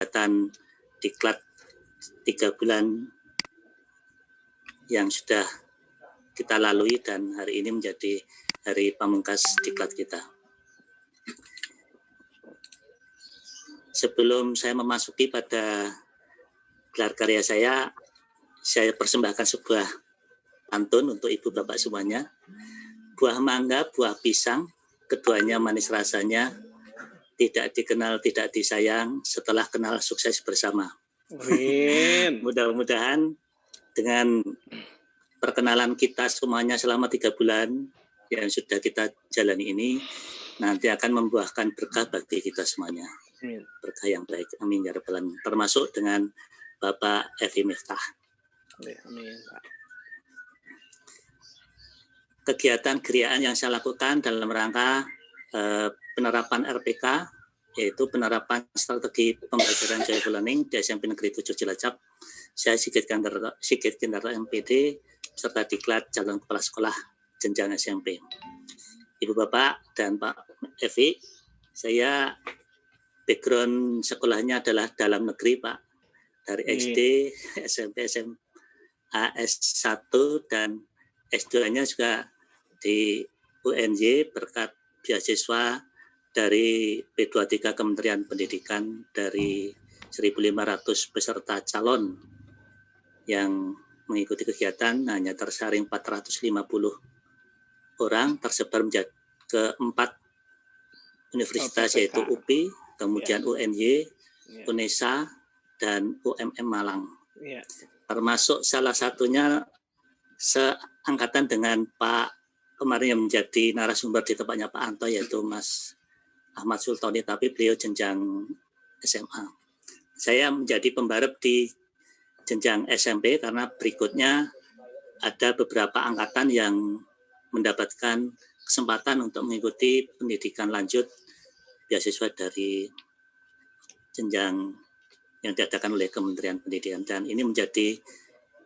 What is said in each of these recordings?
kegiatan diklat 3 bulan yang sudah kita lalui dan hari ini menjadi hari pamungkas diklat kita. Sebelum saya memasuki pada gelar karya saya persembahkan sebuah pantun untuk ibu bapak semuanya. Buah mangga, buah pisang, keduanya manis rasanya, tidak dikenal, tidak disayang, setelah kenal sukses bersama. Mudah-mudahan dengan perkenalan kita semuanya selama 3 bulan yang sudah kita jalani ini, nanti akan membuahkan berkah bagi kita semuanya. Berkah yang baik, amin ya rabbal alamin. Termasuk dengan Bapak Evi Miftah. Amin. Kegiatan geriaan yang saya lakukan dalam rangka penerapan RPK, yaitu penerapan strategi pembelajaran joyful learning di SMP Negeri 7 Cilacap. Saya Sigit Kindarto MPD serta diklat calon kepala sekolah jenjang SMP. Ibu Bapak dan Pak Evi, saya background sekolahnya adalah dalam negeri, Pak. Dari SD, SMP, SMA, S1 dan S2-nya juga di UNY berkat beasiswa dari P23 Kementerian Pendidikan dari 1.500 peserta calon yang mengikuti kegiatan hanya tersaring 450 orang tersebar menjadi ke 4 universitas yaitu UPI, kemudian UNY, UNESA, dan UMM Malang. Termasuk salah satunya seangkatan dengan Pak kemarin yang menjadi narasumber di tempatnya Pak Anto, yaitu Mas Ahmad Sultani, tapi beliau jenjang SMA. Saya menjadi pembarep di jenjang SMP karena berikutnya ada beberapa angkatan yang mendapatkan kesempatan untuk mengikuti pendidikan lanjut beasiswa dari jenjang yang diadakan oleh Kementerian Pendidikan, dan ini menjadi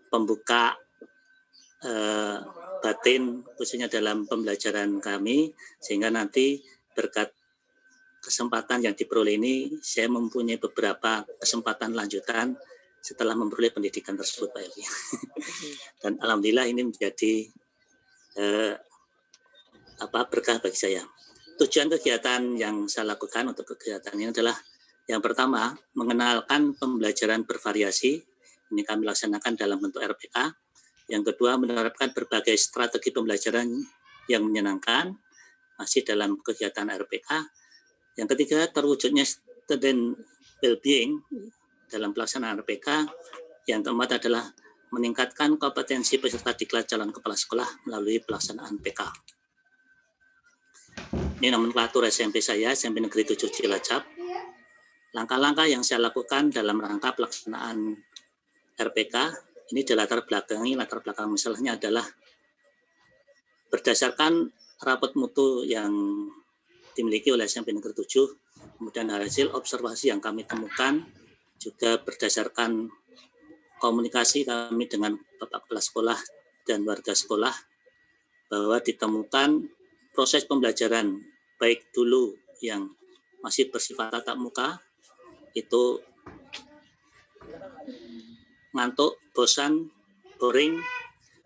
pembuka batin khususnya dalam pembelajaran kami, sehingga nanti berkat kesempatan yang diperoleh ini saya mempunyai beberapa kesempatan lanjutan setelah memperoleh pendidikan tersebut, Pak Evi. Dan alhamdulillah ini menjadi berkah bagi saya. Tujuan kegiatan yang saya lakukan untuk kegiatan ini adalah yang pertama, mengenalkan pembelajaran bervariasi. Ini kami laksanakan dalam bentuk RPK. Yang kedua, menerapkan berbagai strategi pembelajaran yang menyenangkan, masih dalam kegiatan RPK. Yang ketiga, terwujudnya student well-being dalam pelaksanaan RPK. Yang keempat adalah meningkatkan kompetensi peserta diklat calon kepala sekolah melalui pelaksanaan PK. Ini nomenklatur SMP saya, SMP Negeri 7 Cilacap. Langkah-langkah yang saya lakukan dalam rangka pelaksanaan RPK ini latar belakang misalnya adalah berdasarkan rapot mutu yang dimiliki oleh SMP Negeri 7, kemudian hasil observasi yang kami temukan, juga berdasarkan komunikasi kami dengan Bapak Kepala Sekolah dan warga sekolah, bahwa ditemukan proses pembelajaran baik dulu yang masih bersifat tatap muka, itu ngantuk, bosan, boring,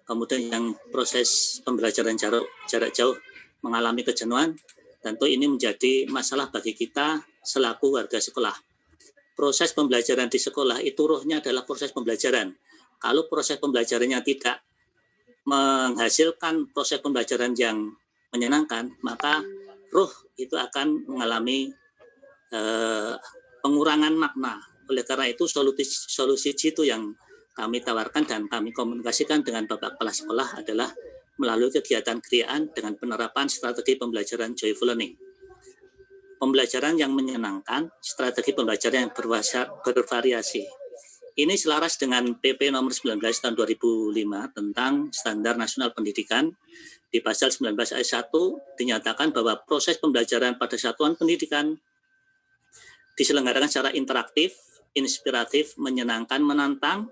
kemudian yang proses pembelajaran jarak jauh mengalami kejenuhan, tentu ini menjadi masalah bagi kita selaku warga sekolah. Proses pembelajaran di sekolah itu rohnya adalah proses pembelajaran. Kalau proses pembelajarannya tidak menghasilkan proses pembelajaran yang menyenangkan, maka roh itu akan mengalami pengurangan makna. Oleh karena itu solusi itu yang kami tawarkan dan kami komunikasikan dengan Bapak Kepala Sekolah adalah melalui kegiatan keriaan dengan penerapan strategi pembelajaran joyful learning. Pembelajaran yang menyenangkan, strategi pembelajaran yang bervariasi. Ini selaras dengan PP nomor 19 tahun 2005 tentang Standar Nasional Pendidikan. Di pasal 19 ayat 1 dinyatakan bahwa proses pembelajaran pada satuan pendidikan diselenggarakan secara interaktif, inspiratif, menyenangkan, menantang,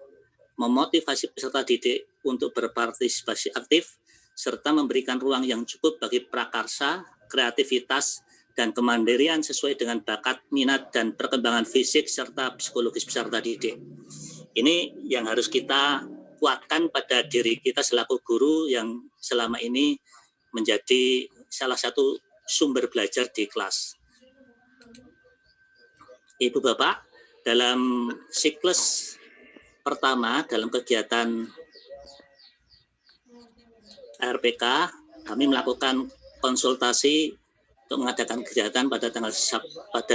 memotivasi peserta didik untuk berpartisipasi aktif, serta memberikan ruang yang cukup bagi prakarsa, kreativitas, dan kemandirian sesuai dengan bakat, minat, dan perkembangan fisik serta psikologis peserta didik. Ini yang harus kita kuatkan pada diri kita selaku guru yang selama ini menjadi salah satu sumber belajar di kelas. Ibu Bapak, dalam siklus pertama dalam kegiatan RPK, kami melakukan konsultasi untuk mengadakan kegiatan pada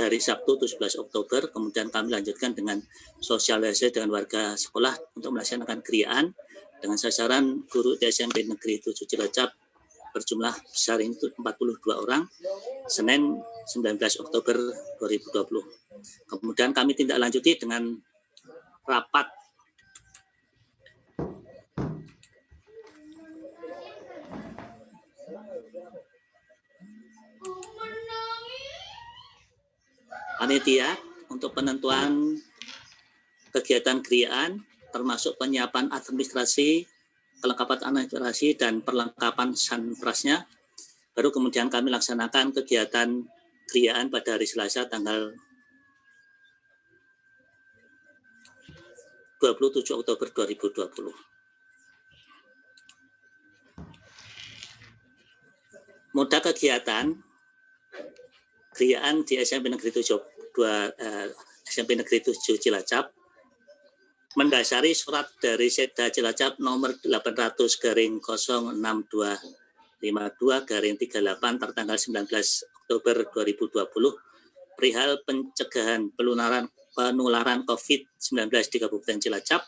hari Sabtu 17 Oktober, kemudian kami lanjutkan dengan sosialisasi dengan warga sekolah untuk melaksanakan kriaan dengan sasaran guru di SMP Negeri 7 Cilacap berjumlah besar itu 42 orang, Senin 19 Oktober 2020. Kemudian kami tindak lanjuti dengan rapat panitia untuk penentuan kegiatan kriaan, termasuk penyiapan administrasi, kelengkapan administrasi, dan perlengkapan sanprasnya. Baru kemudian kami laksanakan kegiatan kriaan pada hari Selasa tanggal 27 Oktober 2020. Moda kegiatan kriaan di SMP Negeri 7 Cilacap mendasari surat dari Sekda Cilacap nomor 800/06252/38 tertanggal 19 Oktober 2020 perihal pencegahan penularan COVID-19 di Kabupaten Cilacap.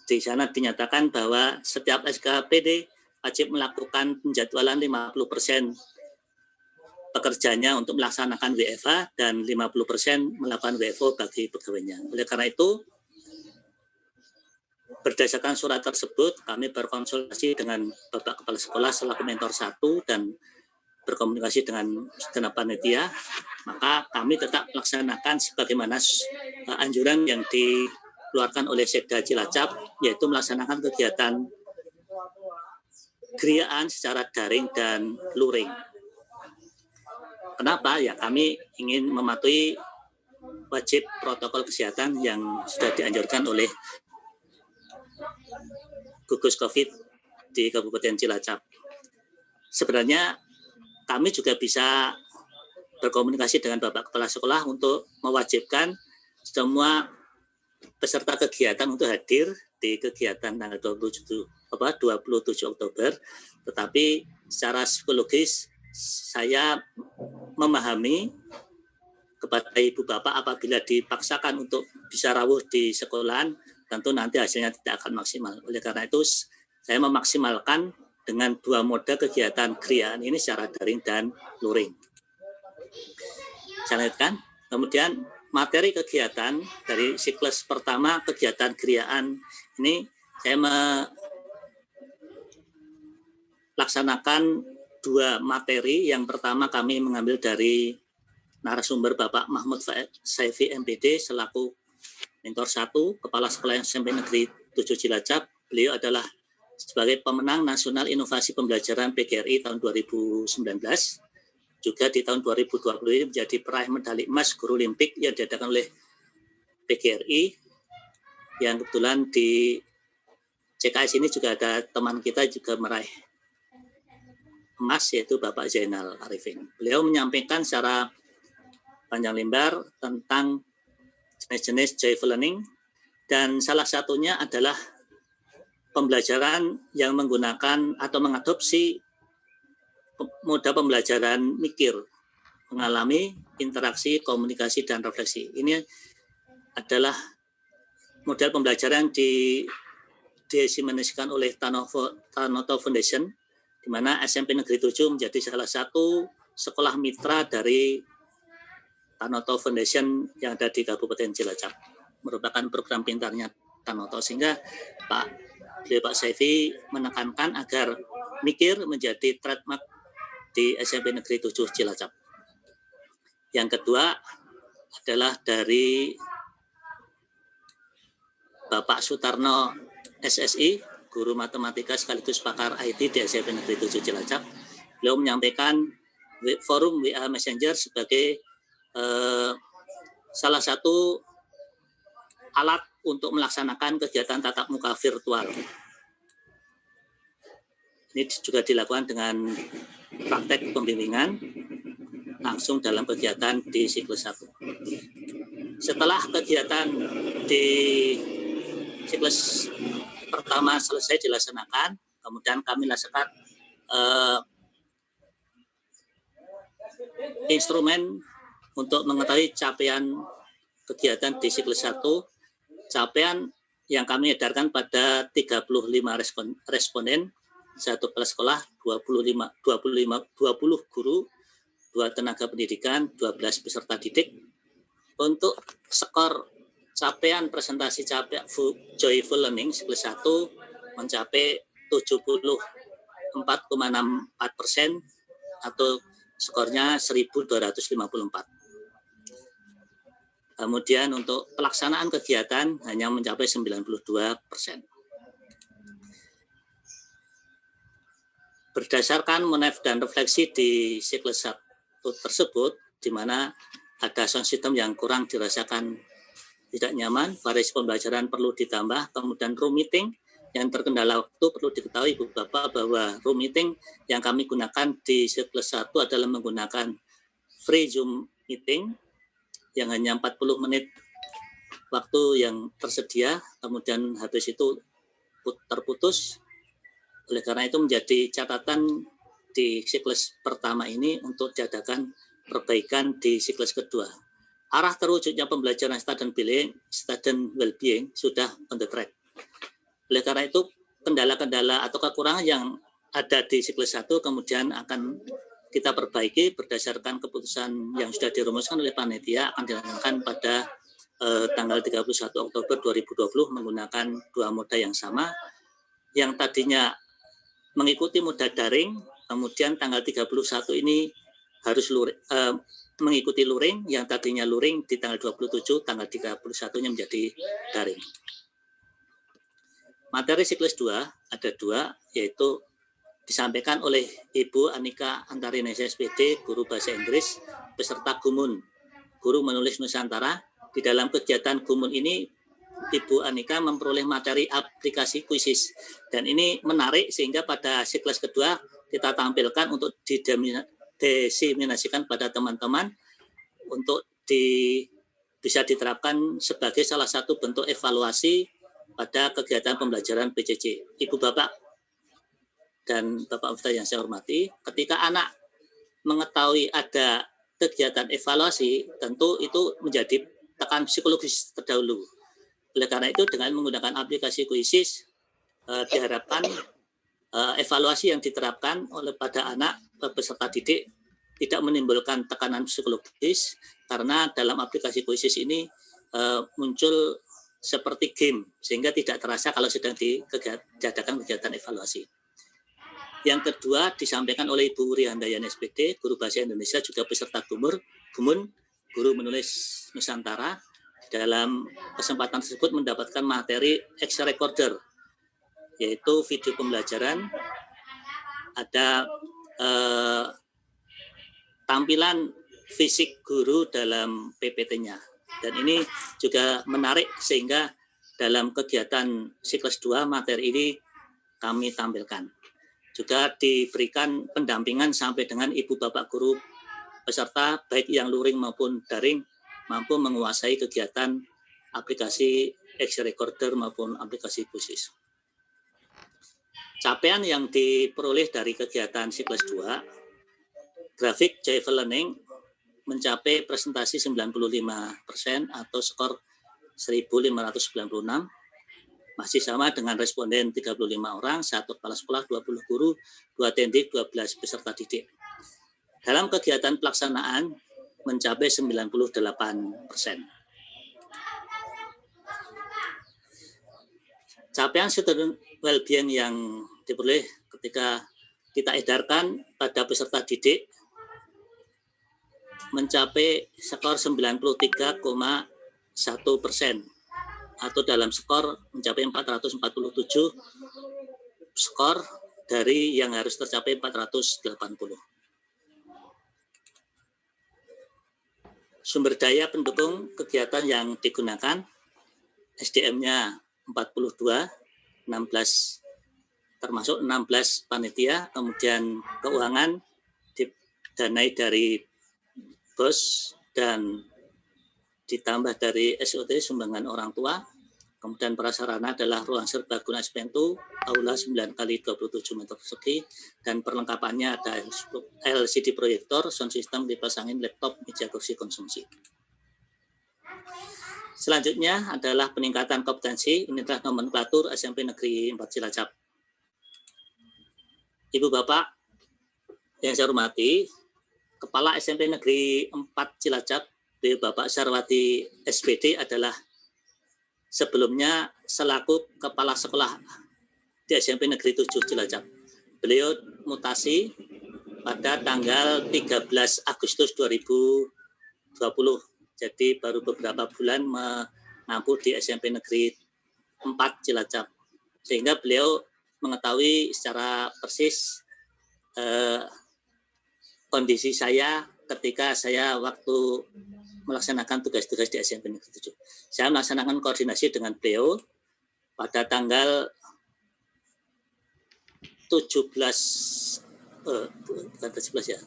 Di sana dinyatakan bahwa setiap SKPD wajib melakukan penjadwalan 50% pekerjanya untuk melaksanakan WFH dan 50% melakukan WFO bagi pegawainya. Oleh karena itu, berdasarkan surat tersebut, kami berkonsultasi dengan Bapak Kepala Sekolah selaku mentor 1 dan berkomunikasi dengan segenap panitia, maka kami tetap melaksanakan sebagaimana anjuran yang dikeluarkan oleh Sekda Cilacap, yaitu melaksanakan kegiatan kriaan secara daring dan luring. Kenapa? Ya kami ingin mematuhi wajib protokol kesehatan yang sudah dianjurkan oleh gugus COVID di Kabupaten Cilacap. Sebenarnya kami juga bisa berkomunikasi dengan Bapak Kepala Sekolah untuk mewajibkan semua peserta kegiatan untuk hadir di kegiatan tanggal 27 Oktober, tetapi secara psikologis saya memahami kepada Ibu Bapak apabila dipaksakan untuk bisa rawuh di sekolahan, tentu nanti hasilnya tidak akan maksimal. Oleh karena itu, saya memaksimalkan dengan 2 moda kegiatan kriaan ini secara daring dan luring. Saya lanjutkan. Kemudian materi kegiatan dari siklus pertama kegiatan kriaan ini saya melaksanakan 2 materi. Yang pertama kami mengambil dari narasumber Bapak Mahmud Saifi MPD selaku mentor 1 Kepala Sekolah SMP Negeri 7 Cilacap. Beliau adalah sebagai pemenang Nasional Inovasi Pembelajaran PGRI tahun 2019. Juga di tahun 2020 ini menjadi peraih medali emas guru olimpik yang diadakan oleh PGRI. Yang kebetulan di CKS ini juga ada teman kita juga meraih emas, yaitu Bapak Zainal Arifin. Beliau menyampaikan secara panjang lebar tentang jenis-jenis joyful learning, dan salah satunya adalah pembelajaran yang menggunakan atau mengadopsi moda pembelajaran mikir, mengalami interaksi, komunikasi, dan refleksi. Ini adalah model pembelajaran didiseminasikan oleh Tanoto Foundation, di mana SMP Negeri 7 menjadi salah satu sekolah mitra dari Tanoto Foundation yang ada di Kabupaten Cilacap. Merupakan program pintarnya Tanoto, sehingga Pak Saifi menekankan agar mikir menjadi trademark di SMP Negeri 7 Cilacap. Yang kedua adalah dari Bapak Sutarno SSI, guru matematika sekaligus pakar IT di SMP Negeri 7 Cilacap. Beliau menyampaikan forum WA Messenger sebagai salah satu alat untuk melaksanakan kegiatan tatap muka virtual. Ini juga dilakukan dengan praktek pembimbingan langsung dalam kegiatan di siklus 1. Setelah kegiatan di siklus pertama selesai dilaksanakan, kemudian kami laksanakan instrumen untuk mengetahui capaian kegiatan di siklus 1. Capaian yang kami edarkan pada 35 responden, 1 kepala sekolah, 20 guru, 2 tenaga pendidikan, 12 peserta didik. Untuk skor capaian presentasi Joyful Learning siklus 1 mencapai 74,64% atau skornya 1.254. Kemudian untuk pelaksanaan kegiatan hanya mencapai 92%. Berdasarkan monef dan refleksi di siklus 1 tersebut, di mana ada sound system yang kurang dirasakan tidak nyaman, variasi pembelajaran perlu ditambah, kemudian room meeting yang terkendala waktu. Perlu diketahui Ibu Bapak bahwa room meeting yang kami gunakan di siklus 1 adalah menggunakan free Zoom meeting yang hanya 40 menit waktu yang tersedia, kemudian habis itu terputus. Oleh karena itu menjadi catatan di siklus pertama ini untuk diadakan perbaikan di siklus kedua. Arah terwujudnya pembelajaran student well-being sudah on the track. Oleh karena itu kendala-kendala atau kekurangan yang ada di siklus 1 kemudian akan kita perbaiki berdasarkan keputusan yang sudah dirumuskan oleh panitia, akan dilakukan pada tanggal 31 Oktober 2020 menggunakan 2 moda yang sama. Yang tadinya mengikuti moda daring, kemudian tanggal 31 ini harus mengikuti luring, yang tadinya luring di tanggal 27, tanggal 31-nya menjadi daring. Materi siklus 2 ada 2, yaitu disampaikan oleh Ibu Anika Antarinesa SPD, guru bahasa Inggris, peserta Gumun, guru menulis Nusantara. Di dalam kegiatan Gumun ini, Ibu Anika memperoleh materi aplikasi kuisis. Dan ini menarik sehingga pada siklus kedua kita tampilkan untuk diseminasikan pada teman-teman untuk bisa diterapkan sebagai salah satu bentuk evaluasi pada kegiatan pembelajaran PJJ. Ibu Bapak dan Bapak Ustaz yang saya hormati, ketika anak mengetahui ada kegiatan evaluasi, tentu itu menjadi tekan psikologis terdahulu. Oleh karena itu dengan menggunakan aplikasi kuisis diharapkan evaluasi yang diterapkan oleh pada anak peserta didik tidak menimbulkan tekanan psikologis, karena dalam aplikasi kuisis ini muncul seperti game sehingga tidak terasa kalau sedang diadakan kegiatan evaluasi. Yang kedua disampaikan oleh Ibu Rihandayani SPD, guru bahasa Indonesia juga peserta Gumun, guru menulis Nusantara. Dalam kesempatan tersebut mendapatkan materi Excel recorder, yaitu video pembelajaran, ada tampilan fisik guru dalam PPT-nya. Dan ini juga menarik sehingga dalam kegiatan siklus 2 materi ini kami tampilkan. Juga diberikan pendampingan sampai dengan Ibu Bapak guru peserta baik yang luring maupun daring mampu menguasai kegiatan aplikasi Excel recorder maupun aplikasi khusus. Capaian yang diperoleh dari kegiatan siklus 2, grafik Joyful Learning mencapai presentasi 95% atau skor 1.596. Masih sama dengan responden 35 orang, 1 kepala sekolah, 20 guru, 2 tendik, 12 peserta didik. Dalam kegiatan pelaksanaan mencapai 98%. Capaian student well-being yang diperoleh ketika kita edarkan pada peserta didik mencapai skor 93,1%. Atau dalam skor mencapai 447 skor dari yang harus tercapai 480. Sumber daya pendukung kegiatan yang digunakan, SDM-nya 42, 16 termasuk 16 panitia, kemudian keuangan didanai dari BOS dan ditambah dari SOT sumbangan orang tua. Kemudian prasarana adalah ruang serbaguna Spentu, aula 9 kali 27 meter persegi, dan perlengkapannya ada LCD proyektor, sound system, kipas angin, laptop, meja kursi konsumsi. Selanjutnya adalah peningkatan kompetensi. Ini adalah nomenklatur SMP Negeri 4 Cilacap. Ibu Bapak yang saya hormati, Kepala SMP Negeri 4 Cilacap, Bapak Sarwati SPD adalah sebelumnya selaku Kepala Sekolah di SMP Negeri 7 Cilacap. Beliau mutasi pada tanggal 13 Agustus 2020. Jadi baru beberapa bulan mengampu di SMP Negeri 4 Cilacap. Sehingga beliau mengetahui secara persis kondisi saya ketika saya waktu melaksanakan tugas-tugas di SMP Negeri 7. Saya melaksanakan koordinasi dengan beliau pada tanggal 17 ya.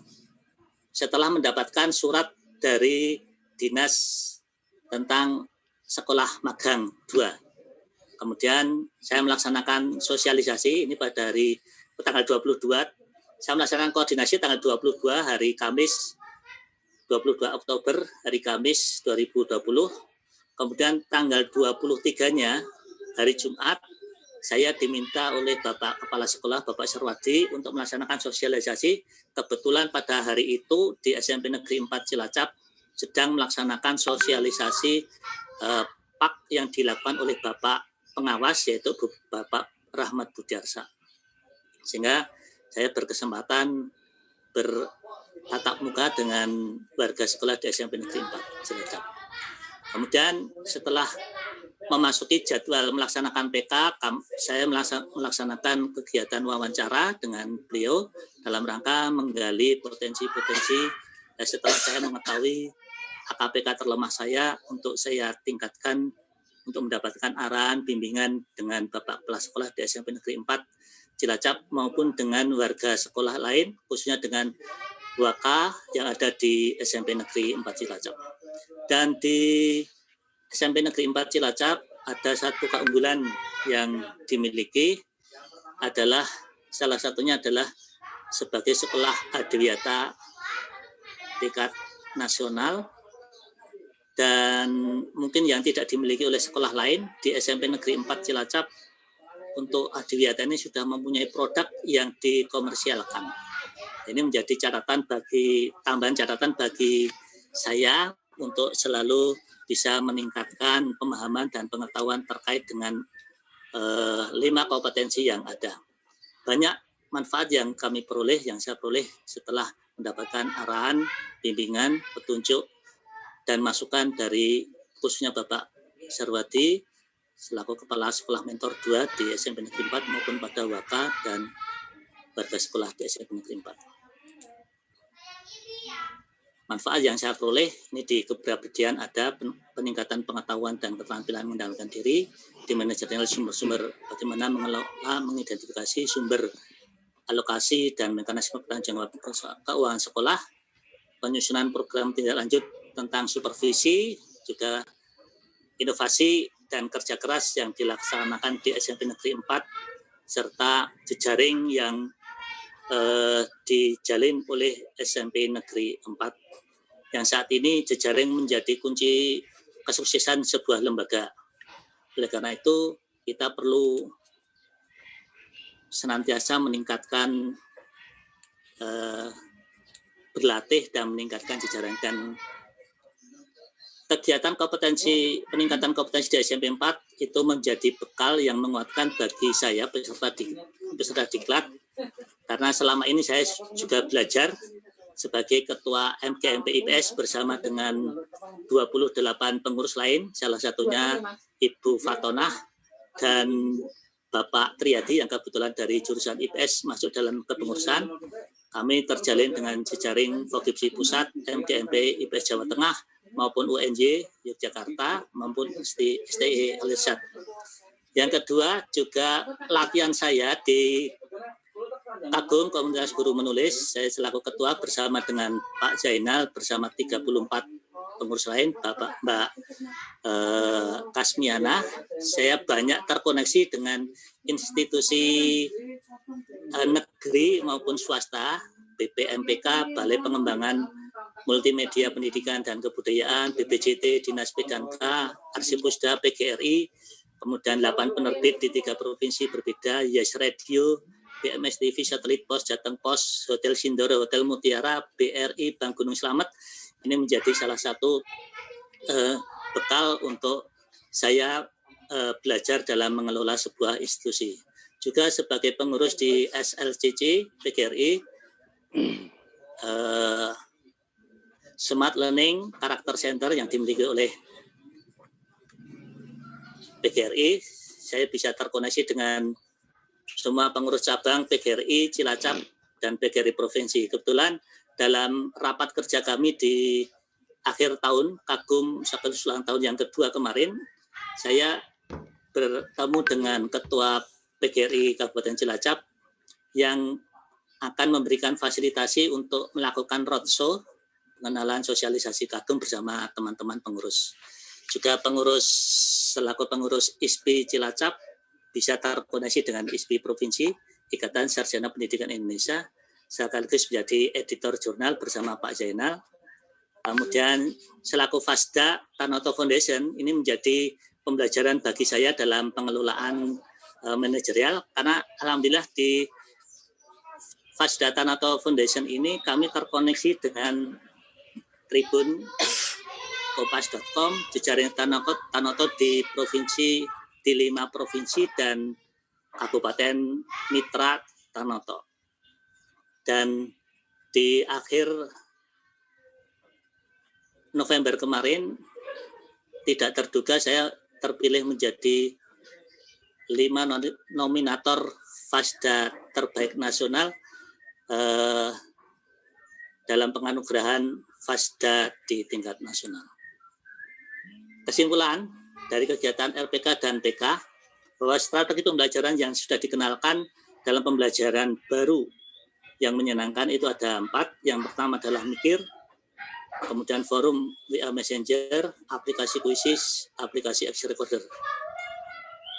Setelah mendapatkan surat dari dinas tentang sekolah magang 2. Kemudian saya melaksanakan sosialisasi ini pada hari tanggal 22. Saya melaksanakan koordinasi tanggal 22 hari Kamis 22 Oktober hari Kamis 2020. Kemudian tanggal 23-nya hari Jumat saya diminta oleh Bapak Kepala Sekolah Bapak Sarwati untuk melaksanakan sosialisasi. Kebetulan pada hari itu di SMP Negeri 4 Cilacap sedang melaksanakan sosialisasi PAK yang dilakukan oleh Bapak pengawas yaitu Bapak Rahmat Budiarsa. Sehingga saya berkesempatan bertatap muka dengan warga sekolah di SMP Negeri 4 Cilacap. Kemudian setelah memasuki jadwal melaksanakan PK, saya melaksanakan kegiatan wawancara dengan beliau dalam rangka menggali potensi-potensi. Setelah saya mengetahui AKPK terlemah saya, untuk saya tingkatkan untuk mendapatkan arahan bimbingan dengan Bapak Kepala Sekolah di SMP Negeri 4 Cilacap maupun dengan warga sekolah lain, khususnya dengan WK yang ada di SMP Negeri 4 Cilacap. Dan di SMP Negeri 4 Cilacap ada satu keunggulan yang dimiliki adalah salah satunya adalah sebagai sekolah adiwiyata tingkat nasional, dan mungkin yang tidak dimiliki oleh sekolah lain di SMP Negeri 4 Cilacap. Untuk adiwiyata ini sudah mempunyai produk yang dikomersialkan. Ini menjadi tambahan catatan bagi saya untuk selalu bisa meningkatkan pemahaman dan pengetahuan terkait dengan 5 kompetensi yang ada. Banyak manfaat yang saya peroleh setelah mendapatkan arahan, bimbingan, petunjuk, dan masukan dari khususnya Bapak Sarwati selaku Kepala Sekolah Mentor 2 di SMP Negeri 4 maupun pada WK dan warga sekolah di SMP Negeri 4. Manfaat yang saya peroleh ini di kepribadian ada peningkatan pengetahuan dan keterampilan mengendalikan diri, di manajerial sumber-sumber bagaimana mengelola, mengidentifikasi sumber alokasi dan mekanisme penanggung jawab keuangan sekolah, penyusunan program tindak lanjut tentang supervisi, juga inovasi dan kerja keras yang dilaksanakan di SMP Negeri 4, serta jejaring yang dijalin oleh SMP Negeri 4, yang saat ini jejaring menjadi kunci kesuksesan sebuah lembaga. Oleh karena itu, kita perlu senantiasa meningkatkan berlatih dan meningkatkan jejaring. Dan kegiatan peningkatan kompetensi di SMP 4 itu menjadi bekal yang menguatkan bagi saya peserta diklat, karena selama ini saya juga belajar sebagai Ketua MGMP IPS bersama dengan 28 pengurus lain, salah satunya Ibu Fatonah dan Bapak Triadi yang kebetulan dari jurusan IPS masuk dalam kepengurusan. Kami terjalin dengan jejaring Vokipsi Pusat, MDMP IPS Jawa Tengah, maupun UNJ Yogyakarta, maupun STI Al-Irsyad. Yang kedua juga latihan saya di Kagum Komunitas Guru Menulis. Saya selaku ketua bersama dengan Pak Zainal, bersama 34 pengurus lain, Mbak Kasmiana. Saya banyak terkoneksi dengan institusi negeri maupun swasta, BPMPK, Balai Pengembangan Multimedia Pendidikan dan Kebudayaan, BPJT, Dinas P&K, Arsipusda, PGRI, kemudian 8 penerbit di 3 provinsi berbeda, Yes Radio, BMS TV, Satelit Pos, Jateng Pos, Hotel Sindoro, Hotel Mutiara, BRI, Bank Gunung Slamet. Ini menjadi salah satu bekal untuk saya belajar dalam mengelola sebuah institusi. Juga sebagai pengurus di SLCC PGRI, Smart Learning Karakter Center yang dimiliki oleh PGRI, saya bisa terkoneksi dengan semua pengurus cabang PGRI Cilacap dan PGRI Provinsi. Kebetulan dalam rapat kerja kami di akhir tahun, Kagum sekaligus ulang tahun yang kedua kemarin, saya bertemu dengan Ketua PGRI Kabupaten Cilacap yang akan memberikan fasilitasi untuk melakukan roadshow pengenalan sosialisasi Kagum bersama teman-teman pengurus. Juga selaku pengurus ISPI Cilacap bisa terkoneksi dengan ISPI Provinsi, Ikatan Sarjana Pendidikan Indonesia, sekaligus menjadi editor jurnal bersama Pak Zainal. Kemudian selaku FASDA Tanoto Foundation, ini menjadi pembelajaran bagi saya dalam pengelolaan manajerial, karena alhamdulillah di FASDA Tanoto Foundation ini kami terkoneksi dengan Tribun Kompas.com, jejaring Tanoto di provinsi, di 5 provinsi dan Kabupaten Mitra Tanoto. Dan di akhir November kemarin, tidak terduga saya terpilih menjadi 5 nominator FASDA terbaik nasional dalam penganugerahan FASDA di tingkat nasional. Kesimpulan dari kegiatan RPK dan PK, bahwa strategi pembelajaran yang sudah dikenalkan dalam pembelajaran baru yang menyenangkan itu ada 4. Yang pertama adalah mikir, kemudian forum WA Messenger, aplikasi kuisis, aplikasi X Recorder.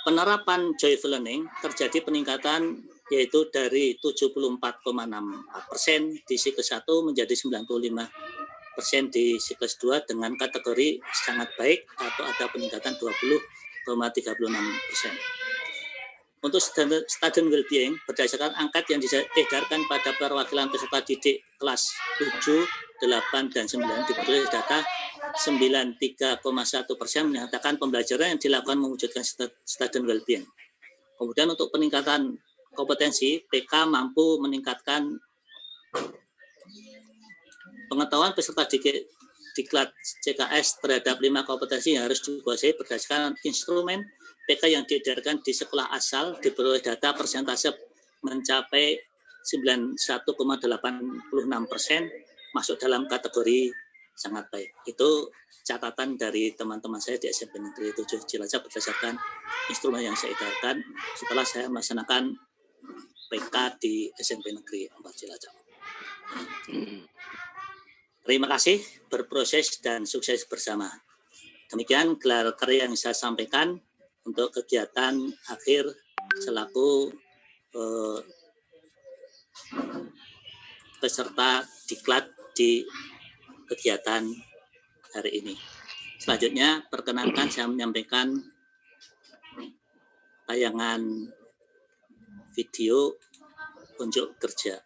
Penerapan Joyful Learning terjadi peningkatan yaitu dari 74,64% di siklus 1 menjadi 95% di siklus 2 dengan kategori sangat baik atau ada peningkatan 20,36%. Untuk student well-being berdasarkan angkat yang diedarkan pada perwakilan peserta didik kelas 7, 8, dan 9 diperoleh data 93,1% menyatakan pembelajaran yang dilakukan mewujudkan student well-being. Kemudian untuk peningkatan kompetensi, PK mampu meningkatkan pengetahuan peserta diklat CKS terhadap 5 kompetensi yang harus dikuasai berdasarkan instrumen PK yang diedarkan di sekolah asal diperoleh data persentase mencapai 91,86% masuk dalam kategori sangat baik. Itu catatan dari teman-teman saya di SMP Negeri 7 Cilacap berdasarkan instrumen yang saya edarkan setelah saya melaksanakan PK di SMP Negeri 4 Cilacap. Terima kasih, berproses dan sukses bersama. Demikian gelar karya yang saya sampaikan untuk kegiatan akhir selaku peserta diklat di kegiatan hari ini. Selanjutnya, perkenankan saya menyampaikan tayangan video unjuk kerja.